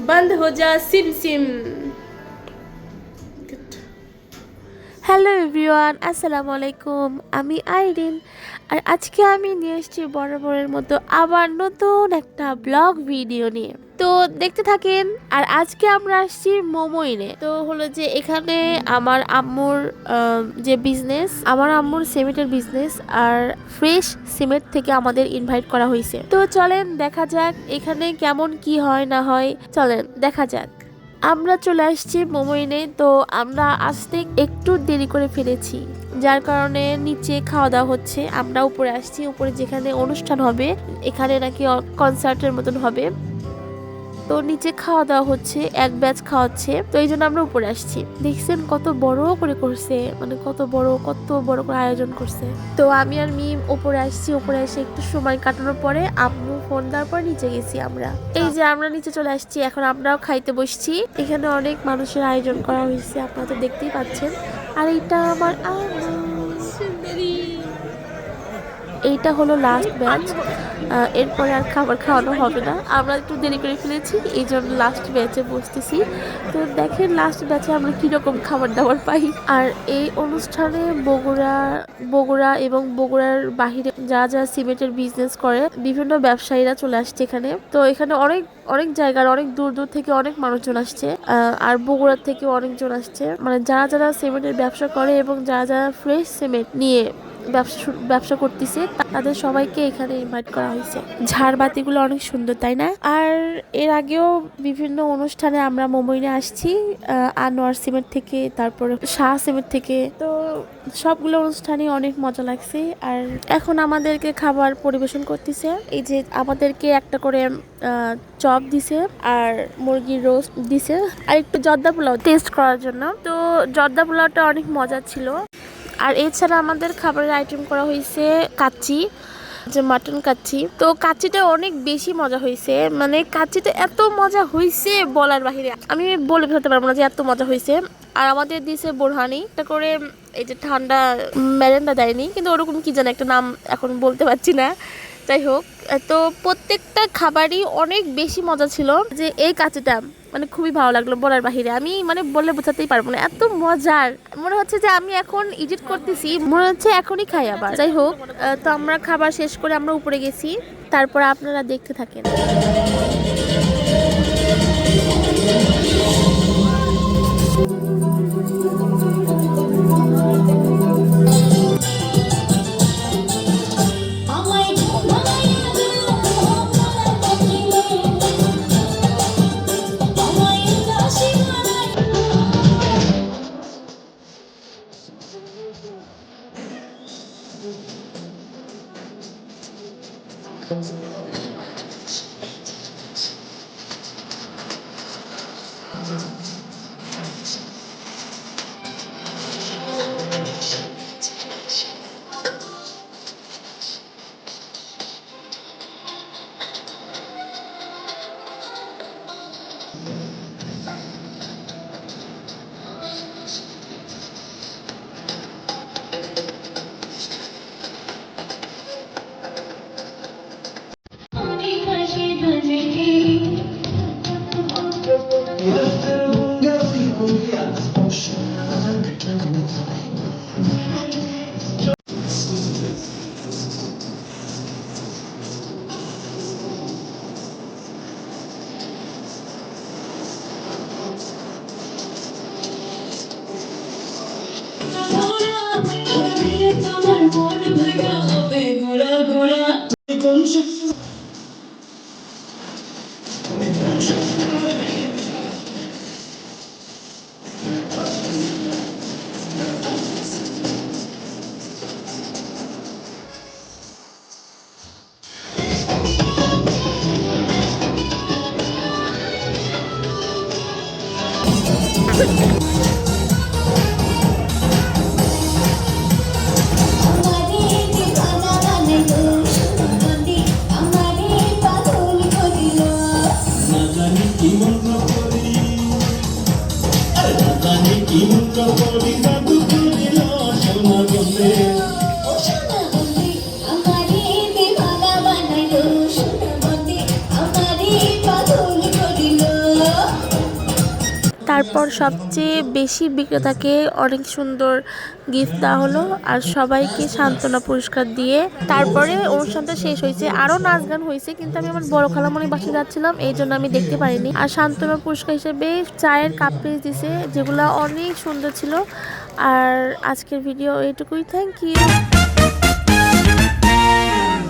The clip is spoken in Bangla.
बंद हो जा सिम सिम। হ্যালো এভরিওয়ান, আসসালামু আলাইকুম। আমি আইরিন, আর আজকে আমি নিয়ে এসেছি বরাবরের মতো আবার নতুন একটা ব্লগ ভিডিও নিয়ে। তো দেখতে থাকেন। আর আজকে আমরা আসছি মোমোইনে। তো হলো যে এখানে আমার আম্মুর যে বিজনেস, আমার আম্মুর সিমেন্টের বিজনেস, আর ফ্রেশ সিমেন্ট থেকে আমাদের ইনভাইট করা হয়েছে। তো চলেন দেখা যাক এখানে কেমন কি হয় না হয়, চলেন দেখা যাক। আমরা চলে আসছি মোমোইনে। তো আমরা আসতে একটু দেরি করে ফেলেছি, যার কারণে নিচে খাওয়া দাওয়া হচ্ছে। আমরা উপরে আসছি, উপরে যেখানে অনুষ্ঠান হবে, এখানে নাকি কনসার্টের মতন হবে। তো নিচে খাওয়া দাওয়া হচ্ছে, এক ব্যাচ খাওয়াচ্ছে, তো এই জন্য আমরা উপরে আসছি। দেখছেন কত বড় করে করছে, মানে কত বড় করে আয়োজন করছে। তো আমি আর মিম উপরে আসছি। উপরে এসে একটু সময় কাটানোর পরে আম্মু ফোন দেওয়ার পর নিচে গেছি আমরা। এই যে আমরা নিচে চলে আসছি, এখন আমরাও খাইতে বসছি। এখানে অনেক মানুষের আয়োজন করা হয়েছে, আপনারা তো দেখতেই পাচ্ছেন। আর এইটা আমার এইটা হলো লাস্ট ব্যাচ। এরপরে আর খাবার খাওয়ানো হবে না, আমরা একটু দেরি করে ফেলেছি, এই জন্য লাস্ট ব্যাচে বসতেছি। তো দেখেন লাস্ট ব্যাচে আমরা কিরকম খাবার দাবার পাই। আর এই অনুষ্ঠানে বগুড়া এবং বগুড়ার বাহিরে যা যা সিমেন্টের বিজনেস করে বিভিন্ন ব্যবসায়ীরা চলে আসছে এখানে। তো এখানে অনেক অনেক জায়গার অনেক দূর দূর থেকে অনেক মানুষজন আসছে, আর বগুড়ার থেকে অনেকজন আসছে। মানে যারা যারা সিমেন্টের ব্যবসা করে এবং যারা যারা ফ্রেশ সিমেন্ট নিয়ে ব্যবসা করতেছে, তাদের সবাইকে এখানে ইনভাইট করা হয়েছে। ঝাড়বাতিগুলো অনেক সুন্দর, তাই না? আর এর আগেও বিভিন্ন অনুষ্ঠানে আমরা মোমোইনে আসছি, আনোয়ার সিমেন্ট থেকে, তারপরে শাহ সিমেন্ট থেকে। তো সবগুলো অনুষ্ঠানে অনেক মজা লাগছে। আর এখন আমাদেরকে খাবার পরিবেশন করতেছে। এই যে আমাদেরকে একটা করে চপ দিছে, আর মুরগির রোস্ট দিছে, আর একটু জর্দা পোলাও টেস্ট করার জন্য। তো জর্দা পোলাওটা অনেক মজা ছিল। আর এছাড়া আমাদের খাবারের আইটেম করা হয়েছে কাচ্চি, যে মাটন কাচ্চি। তো কাচ্চিটা অনেক বেশি মজা হয়েছে, মানে কাচ্চিটা এত মজা হয়েছে বলার বাহিরে, আমি বলে বোঝাতে পারবো না যে এত মজা হয়েছে। আর আমাদের দিয়েছে বোরহানি, এটা করে এই যে ঠান্ডা ম্যারেন্ডা দেয়নি, কিন্তু ওরকম কি জানে একটা নাম এখন বলতে পারছি না। যাই হোক, তো প্রত্যেকটা খাবারই অনেক বেশি মজা ছিল। যে এই কাচ্চিটা মানে খুবই ভালো লাগলো বলার বাহিরে, আমি মানে বলে বোঝাতেই পারবো না, এত মজার। মনে হচ্ছে যে আমি এখন এডিট করতেছি, মনে হচ্ছে এখনই খাই আবার। যাই হোক, তো আমরা খাবার শেষ করে আমরা উপরে গেছি, তারপর আপনারা দেখতে থাকেন। তারপর সবচেয়ে বেশি বিক্রেতাকে অনেক সুন্দর গিফট দেওয়া হলো আর সবাইকে সান্ত্বনা পুরস্কার দিয়ে তারপরে অনুষ্ঠানটা শেষ হয়েছে। আরও নাচ গান হয়েছে, কিন্তু আমি আমার বড় খালামণির বাসায় যাচ্ছিলাম, এই জন্য আমি দেখতে পারিনি। আর সান্ত্বনা পুরস্কার হিসেবে চায়ের কাপ পিস দিছে, যেগুলো অনেক সুন্দর ছিল। আর আজকের ভিডিও এইটুকুই। Thank you.